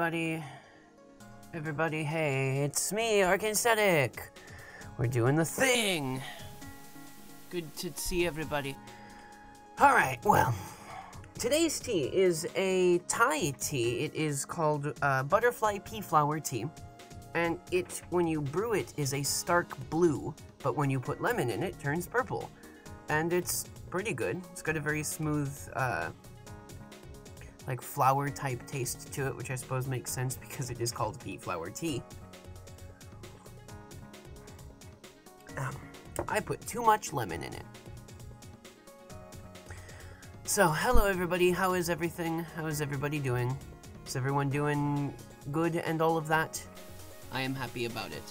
everybody. Everybody, hey, it's me, Arcanesthetic. We're doing the thing. Good to see everybody. Alright, well, today's tea is a Thai tea. It is called butterfly pea flower tea. And it, when you brew it, is a stark blue. But when you put lemon in it, it turns purple. And it's pretty good. It's got a very smooth, like flower-type taste to it, which I suppose makes sense because it is called pea flower tea. I put too much lemon in it. So, hello everybody, how is everything? How is everybody doing? Is everyone doing good and all of that? I am happy about it.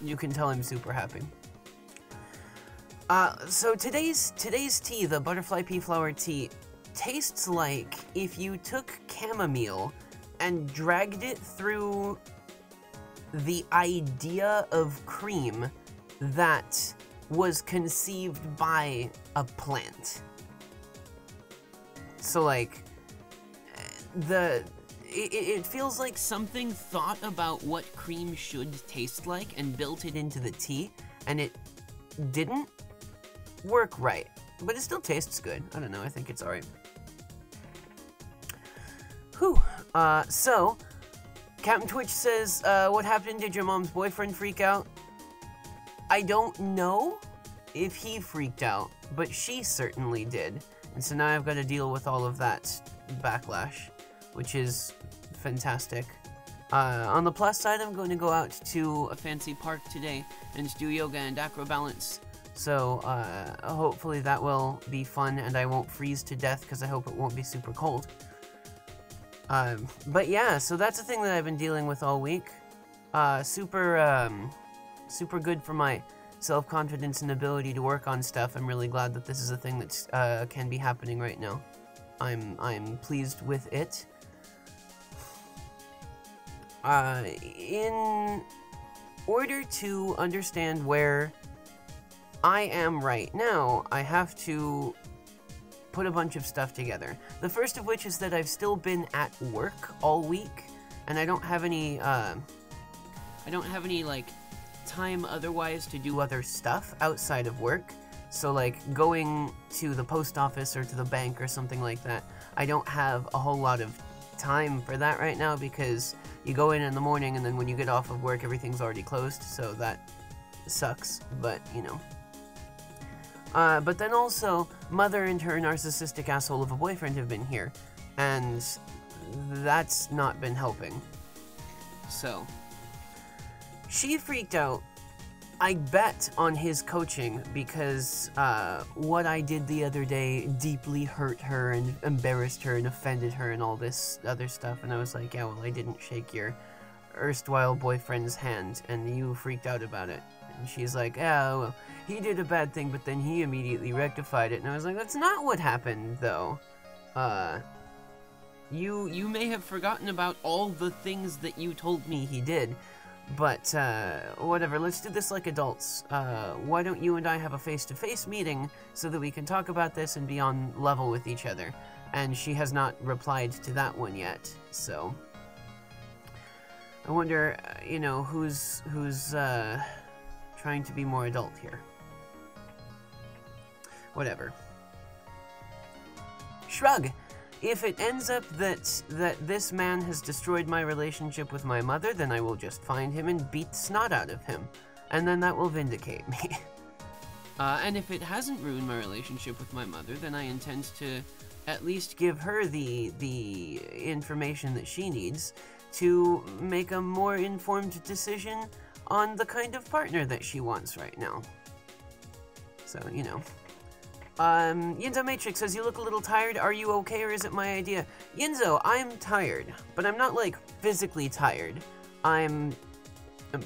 You can tell I'm super happy. So today's tea, the butterfly pea flower tea, tastes like if you took chamomile and dragged it through the idea of cream that was conceived by a plant. So like, it feels like something thought about what cream should taste like and built it into the tea, and it didn't work right. But it still tastes good. I don't know, I think it's alright. Whew. So, Captain Twitch says, what happened? Did your mom's boyfriend freak out? I don't know if he freaked out, but she certainly did. And so now I've got to deal with all of that backlash, which is fantastic. On the plus side, I'm going to go out to a fancy park today and do yoga and acro balance. So, hopefully that will be fun and I won't freeze to death because I hope it won't be super cold. But yeah, so that's the thing that I've been dealing with all week. Super good for my self-confidence and ability to work on stuff. I'm really glad that this is a thing that can be happening right now. I'm pleased with it. In order to understand where I am right now, I have to put a bunch of stuff together. The first of which is that I've still been at work all week, and I don't have any, like, time otherwise to do other stuff outside of work. So, like, going to the post office or to the bank or something like that, I don't have a whole lot of time for that right now because you go in the morning and then when you get off of work, everything's already closed, so that sucks, but, you know. But then also, Mother and her narcissistic asshole of a boyfriend have been here, and that's not been helping. So, she freaked out, I bet, on his coaching because what I did the other day deeply hurt her and embarrassed her and offended her and all this other stuff, and I was like, yeah, well, I didn't shake your erstwhile boyfriend's hand, and you freaked out about it. And she's like, yeah, well, he did a bad thing, but then he immediately rectified it. And I was like, that's not what happened, though. You may have forgotten about all the things that you told me he did. But, whatever, let's do this like adults. Why don't you and I have a face-to-face meeting so that we can talk about this and be on level with each other? And she has not replied to that one yet, so I wonder, you know, who's trying to be more adult here. Whatever. Shrug. If it ends up that this man has destroyed my relationship with my mother, then I will just find him and beat the snot out of him. And then that will vindicate me. And if it hasn't ruined my relationship with my mother, then I intend to at least give her the information that she needs to make a more informed decision on the kind of partner that she wants right now. So, you know. Yinzo Matrix says, you look a little tired. Are you okay, or is it my idea? Yinzo, I'm tired, but I'm not, like, physically tired. I'm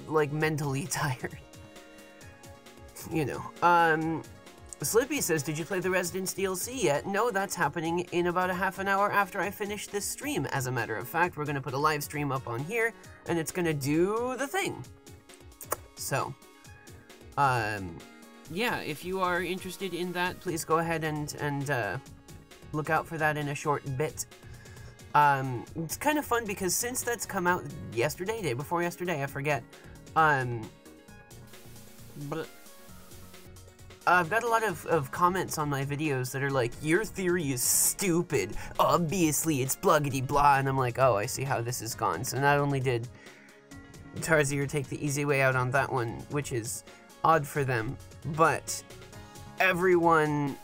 like, mentally tired. You know. Slippy says, did you play the Residence DLC yet? No, that's happening in about a half an hour after I finish this stream. As a matter of fact, we're gonna put a live stream up on here, and it's gonna do the thing. So, yeah, if you are interested in that, please go ahead and look out for that in a short bit. It's kind of fun because since that's come out yesterday, day before yesterday, I forget, but I've got a lot of comments on my videos that are like, your theory is stupid, obviously it's bluggity blah, and I'm like, oh, I see how this has gone. So not only did Tarzier take the easy way out on that one, which is odd for them, but everyone,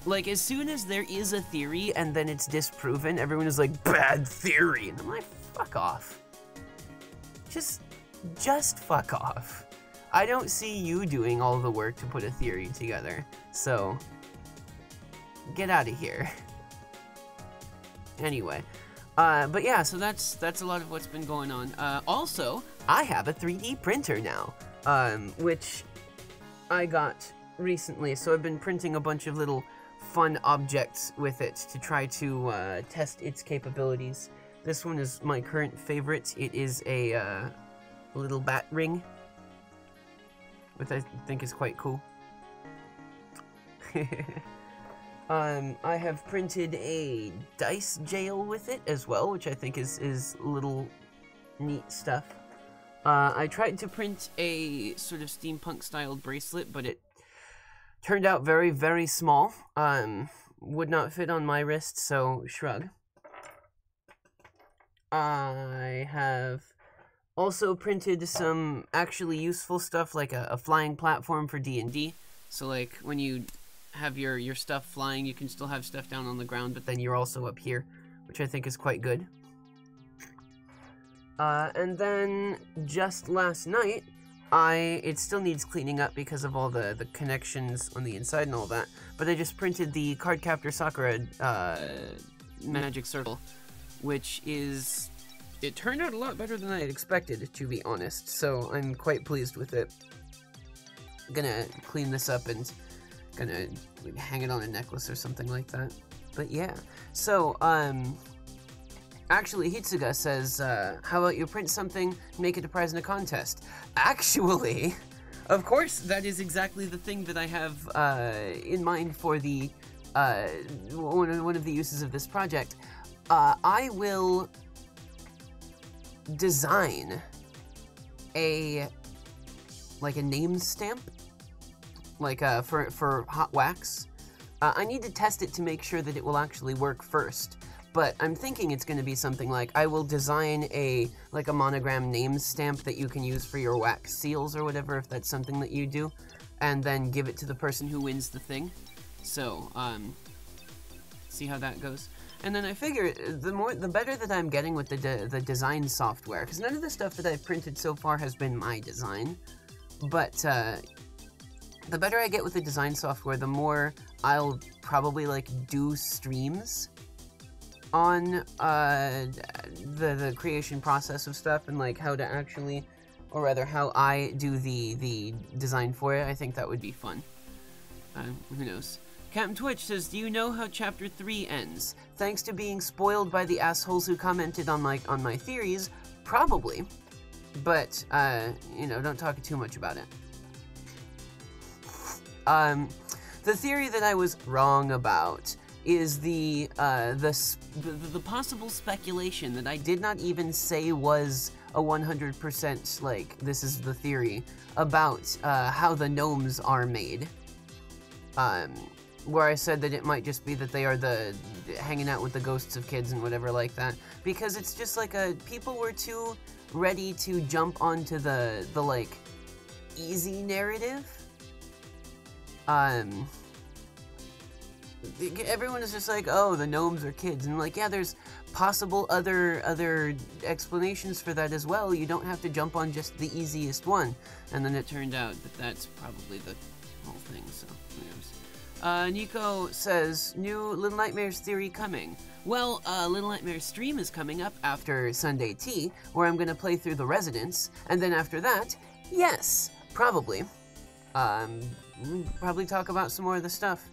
like, as soon as there is a theory and then it's disproven, everyone is like, bad theory, and I'm like, fuck off. Just fuck off. I don't see you doing all the work to put a theory together, so get out of here. Anyway, but yeah, so that's a lot of what's been going on. Also, I have a 3D printer now, which I got recently, so I've been printing a bunch of little fun objects with it to try to test its capabilities. This one is my current favorite. It is a little bat ring, which I think is quite cool. I have printed a dice jail with it as well, which I think is little neat stuff. I tried to print a sort of steampunk-styled bracelet, but it turned out very, very small. Would not fit on my wrist, so shrug. I have also printed some actually useful stuff, like a flying platform for D&D. So, like, when you have your stuff flying, you can still have stuff down on the ground, but then you're also up here, which I think is quite good. And then, just last night, it still needs cleaning up because of all the connections on the inside and all that, but I just printed the Cardcaptor Sakura magic circle, which is... It turned out a lot better than I had expected, to be honest, so I'm quite pleased with it. I'm gonna clean this up and gonna hang it on a necklace or something like that. But yeah, so, actually, Hitsuga says, how about you print something, make it a prize in a contest? Actually, of course, that is exactly the thing that I have in mind for the one of the uses of this project. I will design a name stamp, for hot wax. I need to test it to make sure that it will actually work first. But I'm thinking it's going to be something like, I will design a monogram name stamp that you can use for your wax seals or whatever, if that's something that you do, and then give it to the person who wins the thing. So, see how that goes. And then I figure, the better that I'm getting with the design software, because none of the stuff that I've printed so far has been my design, but, the better I get with the design software, the more I'll probably, do streams on the creation process of stuff and how to actually, or rather how I do the design for it. I think that would be fun. Who knows? Captain Twitch says, do you know how Chapter 3 ends? Thanks to being spoiled by the assholes who commented on my theories, probably. But, don't talk too much about it. The theory that I was wrong about is the possible speculation that I did not even say was a 100%, this is the theory, about, how the gnomes are made. Where I said that it might just be that they are hanging out with the ghosts of kids and whatever like that. Because it's just people were too ready to jump onto the easy narrative. Everyone is just oh, the gnomes are kids, and yeah, there's possible other explanations for that as well. You don't have to jump on just the easiest one. And then it turned out that that's probably the whole thing, so who knows. Nico says, new Little Nightmares theory coming. Well, Little Nightmares stream is coming up after Sunday Tea, where I'm gonna play through The Residents, and then after that, yes, probably. We'll probably talk about some more of the stuff.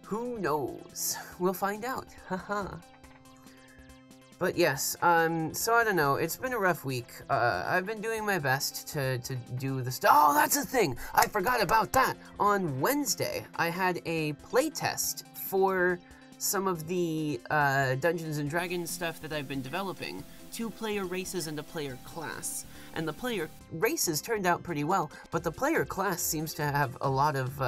Who knows? We'll find out. Haha. But yes, so I don't know, it's been a rough week. I've been doing my best to do the stuff. Oh, that's a thing! I forgot about that! On Wednesday, I had a playtest for some of the Dungeons & Dragons stuff that I've been developing, 2 player races and a player class. And the player races turned out pretty well, but the player class seems to have a lot of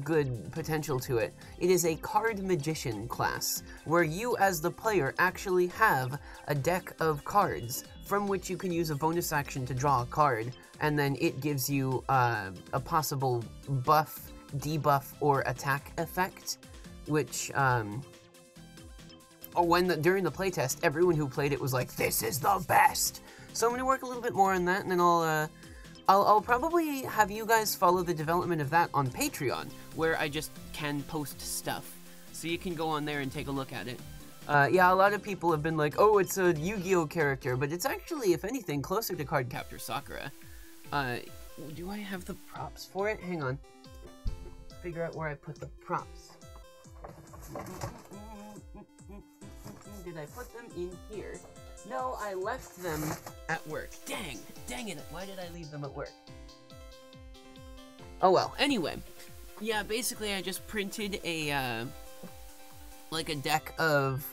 good potential to it. It is a card magician class, where you as the player actually have a deck of cards from which you can use a bonus action to draw a card, and then it gives you a possible buff, debuff, or attack effect, which, during the playtest, everyone who played it was like, this is the best! So I'm going to work a little bit more on that, and then I'll probably have you guys follow the development of that on Patreon, where I just can post stuff. So you can go on there and take a look at it. Yeah, a lot of people have been like, oh, it's a Yu-Gi-Oh character, but it's actually, if anything, closer to Cardcaptor Sakura. Do I have the props for it? Hang on. Figure out where I put the props. Did I put them in here? No, I left them at work. Dang it, why did I leave them at work? Oh well, anyway. Yeah, basically I just printed a, like a deck of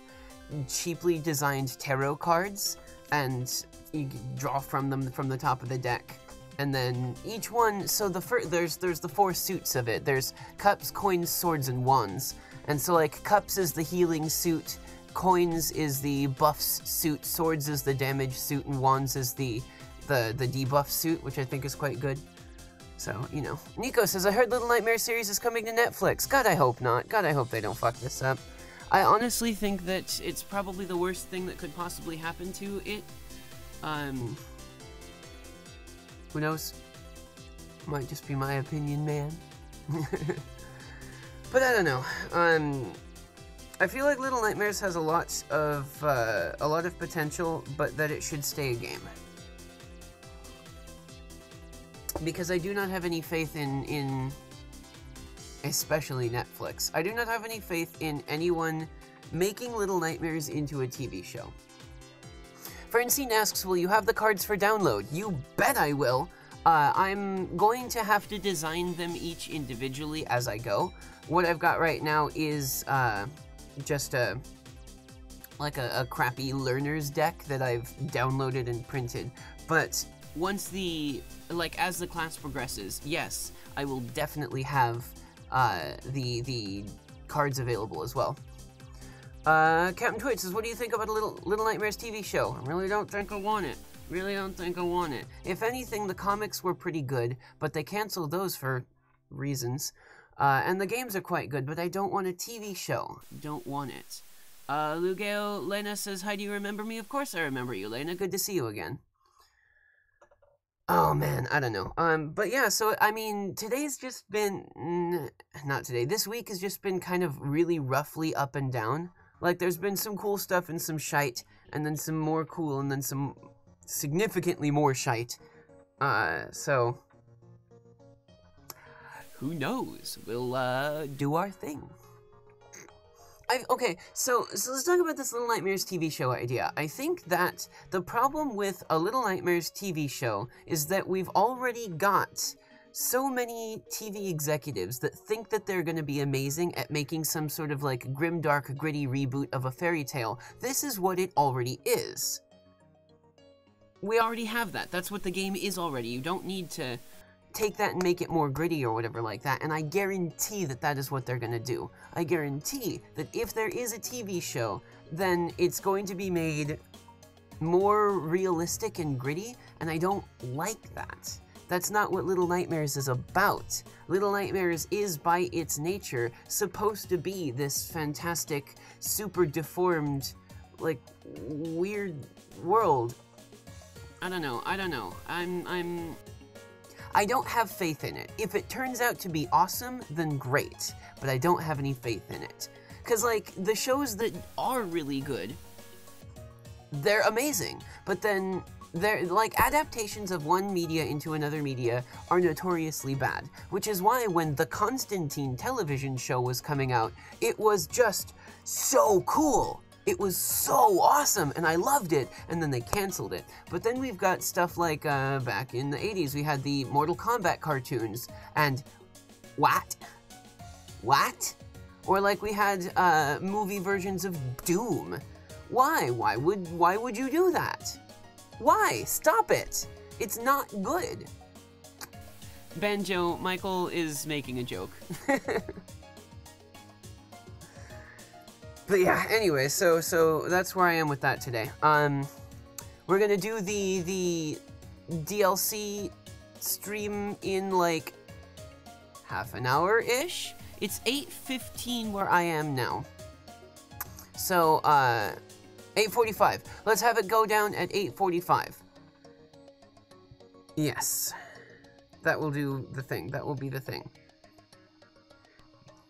cheaply designed tarot cards, and you draw from them from the top of the deck. And then each one, so there's the 4 suits of it. There's cups, coins, swords, and wands. And so like cups is the healing suit, coins is the buffs suit, swords is the damage suit, and wands is the debuff suit, which I think is quite good. So, you know. Nico says, I heard Little Nightmare series is coming to Netflix. God, I hope not. God, I hope they don't fuck this up. I honestly think that it's probably the worst thing that could possibly happen to it. Who knows? Might just be my opinion, man. But I don't know. I feel like Little Nightmares has a lot of potential, but that it should stay a game. Because I do not have any faith in especially Netflix. I do not have any faith in anyone making Little Nightmares into a TV show. Francine asks, will you have the cards for download? You bet I will. I'm going to have to design them each individually as I go. What I've got right now is just a crappy learner's deck that I've downloaded and printed. But once as the class progresses, yes, I will definitely have the cards available as well. Captain Twitch says, what do you think about a Little Nightmares TV show? I really don't think I want it. Really don't think I want it. If anything, the comics were pretty good, but they canceled those for reasons. And the games are quite good, but I don't want a TV show. Don't want it. Lugeo Lena says, hi, do you remember me? Of course I remember you, Lena. Good to see you again. Oh, man, I don't know. But yeah, so, I mean, today's just been... Not today. This week has just been kind of really roughly up and down. Like, there's been some cool stuff and some shite, and then some more cool, and then some significantly more shite. So... Who knows? We'll, do our thing. Okay, so let's talk about this Little Nightmares TV show idea. I think that the problem with a Little Nightmares TV show is that we've already got so many TV executives that think that they're going to be amazing at making some sort of, like, grimdark, gritty reboot of a fairy tale. This is what it already is. We already have that. That's what the game is already. You don't need to take that and make it more gritty or whatever like that, and I guarantee that that is what they're gonna do. I guarantee that if there is a TV show, then it's going to be made more realistic and gritty, and I don't like that. That's not what Little Nightmares is about. Little Nightmares is, by its nature, supposed to be this fantastic, super deformed, like, weird world. I don't know. I don't have faith in it. If it turns out to be awesome, then great. But I don't have any faith in it. Because, like, the shows that are really good, they're amazing. But then, they're, like, adaptations of one media into another media are notoriously bad. Which is why when the Constantine television show was coming out, it was just so cool. It was so awesome, and I loved it, and then they canceled it. But then we've got stuff like, back in the 80s, we had the Mortal Kombat cartoons, and... What? Or like we had movie versions of Doom. Why? Why would you do that? Why? Stop it! It's not good. Banjo, Michael is making a joke. But yeah, anyway, so that's where I am with that today. We're gonna do the DLC stream in like half an hour-ish. It's 8:15 where I am now. So, 8:45. Let's have it go down at 8:45. Yes. That will do the thing. That will be the thing.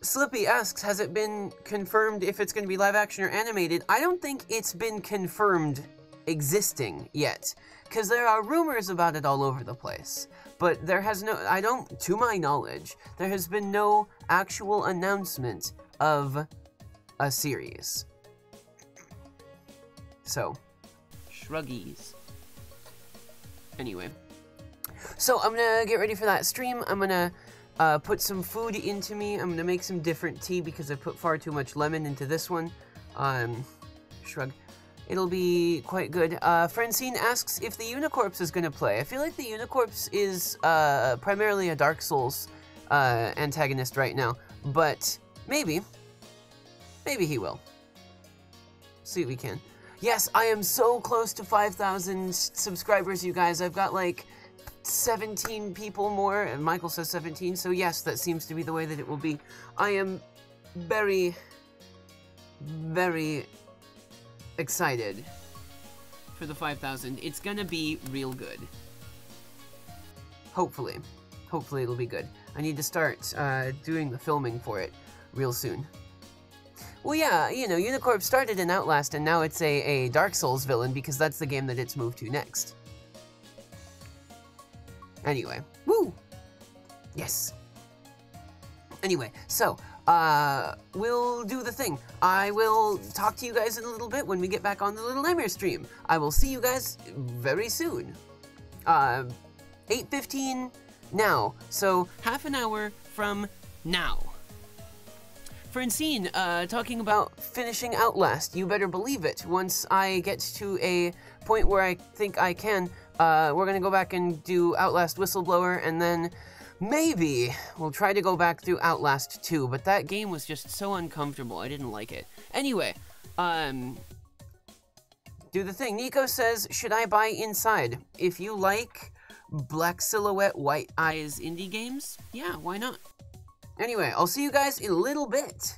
Slippy asks, has it been confirmed if it's going to be live action or animated? I don't think it's been confirmed existing yet, because there are rumors about it all over the place. But there has to my knowledge, there has been no actual announcement of a series. So, shruggies. Anyway. So, I'm gonna get ready for that stream. I'm gonna put some food into me. I'm gonna make some different tea because I put far too much lemon into this one. Shrug. It'll be quite good. Francine asks if the Unicorps is gonna play. I feel like the Unicorps is primarily a Dark Souls antagonist right now, but maybe he will. See what we can. Yes, I am so close to 5,000 subscribers, you guys. I've got like 17 people more, and Michael says 17, so yes, that seems to be the way that it will be. I am very, very excited for the 5,000. It's gonna be real good. Hopefully. Hopefully it'll be good. I need to start doing the filming for it real soon. Well, yeah, you know, Unicorp started in Outlast, and now it's a Dark Souls villain because that's the game that it's moved to next. Anyway, woo! Yes. Anyway, so, we'll do the thing. I will talk to you guys in a little bit when we get back on the Little Nightmare stream. I will see you guys very soon. 8:15 now, so half an hour from now. Francine, talking about finishing Outlast, you better believe it. Once I get to a point where I think I can, we're gonna go back and do Outlast Whistleblower, and then maybe we'll try to go back through Outlast 2, but that game was just so uncomfortable, I didn't like it. Anyway, do the thing. Nico says, should I buy Inside? If you like Black Silhouette, White Eyes indie games, yeah, why not? Anyway, I'll see you guys in a little bit.